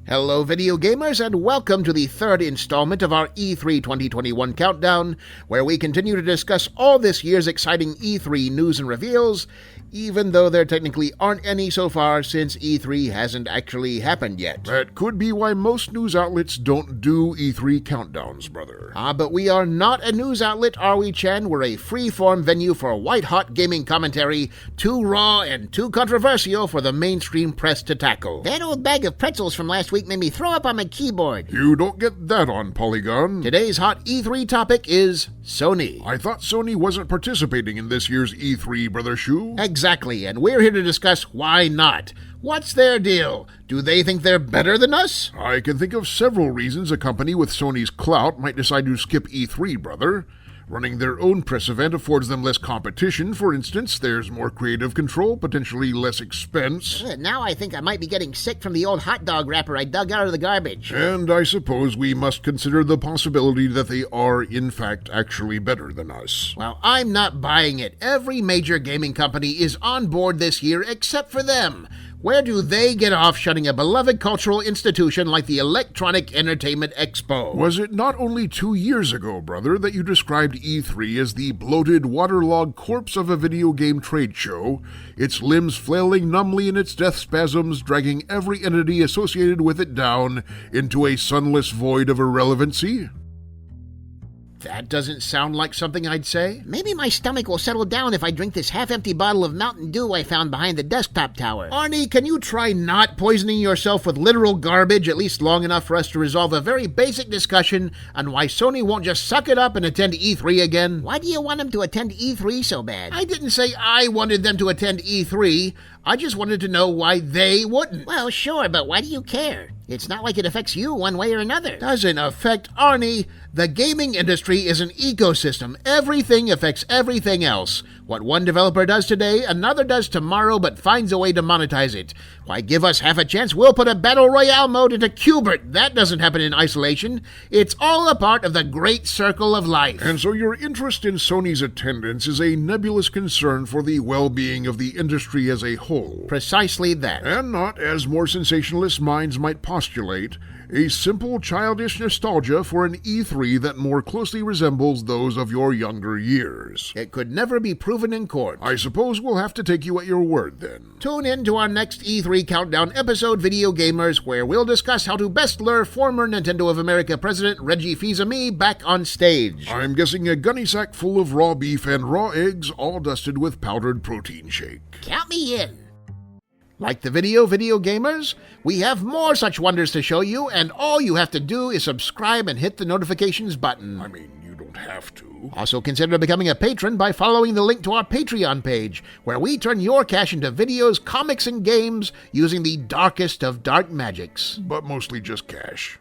Hello video gamers and welcome to the third installment of our E3 2021 countdown, where we continue to discuss all this year's exciting E3 news and reveals, even though there technically aren't any so far since E3 hasn't actually happened yet. That could be why most news outlets don't do E3 countdowns, brother. But we are not a news outlet, are we, Chen? We're a free-form venue for white-hot gaming commentary, too raw and too controversial for the mainstream press to tackle. That old bag of pretzels from last week made me throw up on my keyboard. You don't get that on Polygon. Today's hot E3 topic is Sony. I thought Sony wasn't participating in this year's E3, Brother Shu. Exactly, and we're here to discuss why not. What's their deal? Do they think they're better than us? I can think of several reasons a company with Sony's clout might decide to skip E3, brother. Running their own press event affords them less competition, for instance. There's more creative control, potentially less expense. Now I think I might be getting sick from the old hot dog wrapper I dug out of the garbage. And I suppose we must consider the possibility that they are, in fact, actually better than us. Well, I'm not buying it. Every major gaming company is on board this year except for them. Where do they get off shutting a beloved cultural institution like the Electronic Entertainment Expo? Was it not only 2 years ago, brother, that you described E3 as the bloated, waterlogged corpse of a video game trade show, its limbs flailing numbly in its death spasms, dragging every entity associated with it down into a sunless void of irrelevancy? That doesn't sound like something I'd say. Maybe my stomach will settle down if I drink this half-empty bottle of Mountain Dew I found behind the desktop tower. Arnie, can you try not poisoning yourself with literal garbage at least long enough for us to resolve a very basic discussion on why Sony won't just suck it up and attend E3 again? Why do you want them to attend E3 so bad? I didn't say I wanted them to attend E3. I just wanted to know why they wouldn't. Well, sure, but why do you care? It's not like it affects you one way or another. Doesn't affect Arnie. The gaming industry is an ecosystem. Everything affects everything else. What one developer does today, another does tomorrow, but finds a way to monetize it. Why, give us half a chance, we'll put a Battle Royale mode into Qbert. That doesn't happen in isolation. It's all a part of the great circle of life. And so your interest in Sony's attendance is a nebulous concern for the well-being of the industry as a whole. Precisely that. And not, as more sensationalist minds might postulate, a simple childish nostalgia for an E3 that more closely resembles those of your younger years. It could never be proven in court. I suppose we'll have to take you at your word then. Tune in to our next E3 Countdown episode, Video Gamers, where we'll discuss how to best lure former Nintendo of America President Reggie Fils-Aimé back on stage. I'm guessing a gunny sack full of raw beef and raw eggs, all dusted with powdered protein shake. Count me in. Like the video gamers? We have more such wonders to show you, and all you have to do is subscribe and hit the notifications button. I mean, you don't have to. Also consider becoming a patron by following the link to our Patreon page, where we turn your cash into videos, comics, and games using the darkest of dark magics. But mostly just cash.